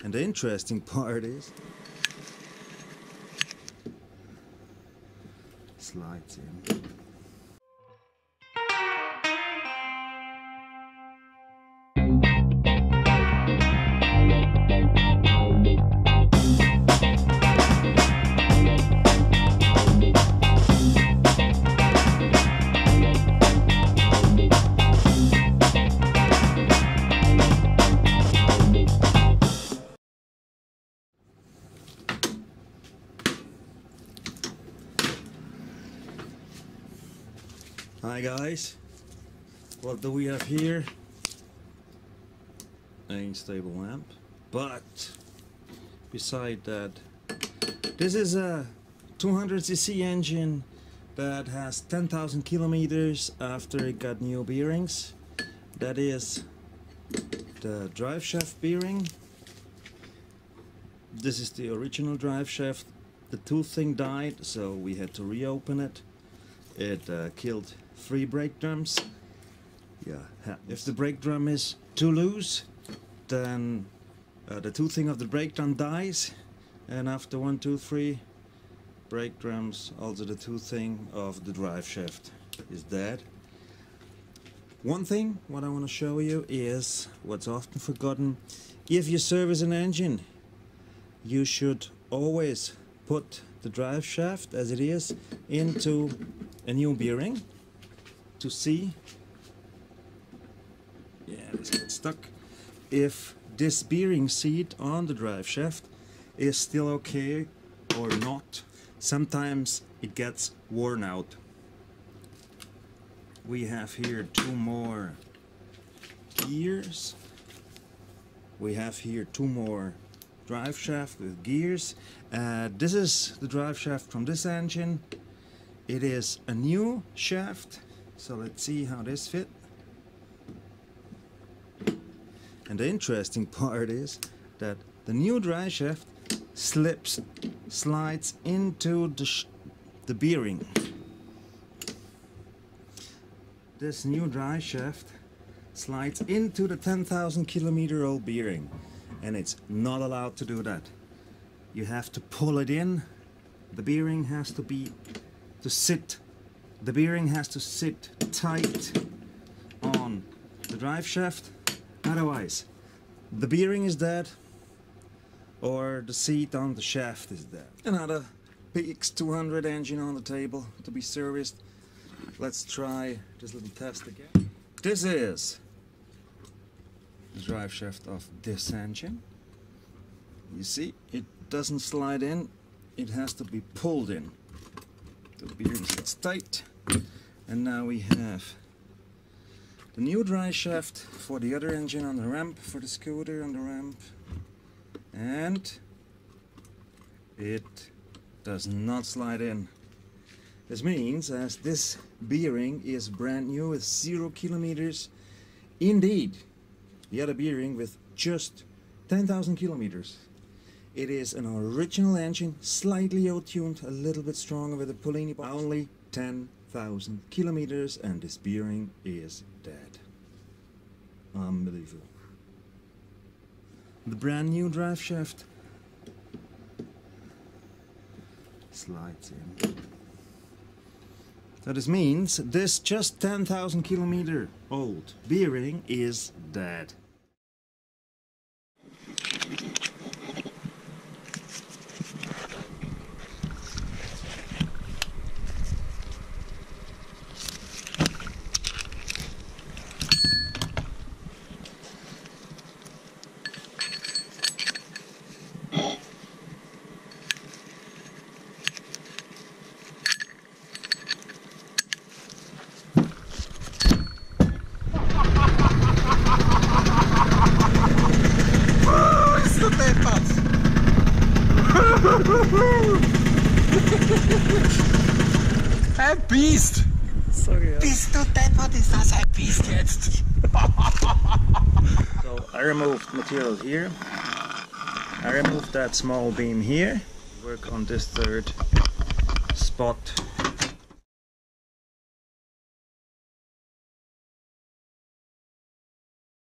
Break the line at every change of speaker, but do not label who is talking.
And the interesting part is slides in. Hi guys, what do we have here? An stable lamp, but beside that, this is a 200cc engine that has 10,000 kilometers after it got new bearings. That is the driveshaft bearing. This is the original driveshaft. The toothing died, so we had to reopen it. It killed 3 brake drums. Yeah, if the brake drum is too loose, then the toothing of the brake drum dies, and after 1, 2, 3 brake drums, also the toothing of the drive shaft is dead. One thing what I want to show you is what's often forgotten. If you service an engine, you should always put the drive shaft as it is into a new bearing to see, yeah, this gets stuck, if this bearing seat on the drive shaft is still okay or not. Sometimes it gets worn out. We have here 2 more gears. We have here 2 more drive shaft with gears. This is the drive shaft from this engine. It is a new shaft, so let's see how this fits. And the interesting part is that the new drive shaft slides into the bearing. This new drive shaft slides into the 10,000 kilometer old bearing, and it's not allowed to do that. You have to pull it in. The bearing has to sit. The bearing has to sit tight on the drive shaft. Otherwise, the bearing is dead, or the seat on the shaft is dead. Another PX200 engine on the table to be serviced. Let's try this little test again. This is the drive shaft of this engine. You see, it doesn't slide in, it has to be pulled in. The bearing sits tight, and now we have the new drive shaft for the other engine on the ramp, for the scooter on the ramp, and it does not slide in. This means, as this bearing is brand new with 0 kilometers, indeed, the other bearing with just 10,000 kilometers. It is an original engine, slightly out-tuned, a little bit stronger with a Polini box. Only 10,000 kilometers, and this bearing is dead. Unbelievable. The brand new drive shaft slides in. So this means this just 10,000 kilometer old bearing is dead.
Ein Biest!
Sorry, ja.
Bist du deppert, ist das ein Biest jetzt?
So I removed material here. I removed that small beam here. Work on this third spot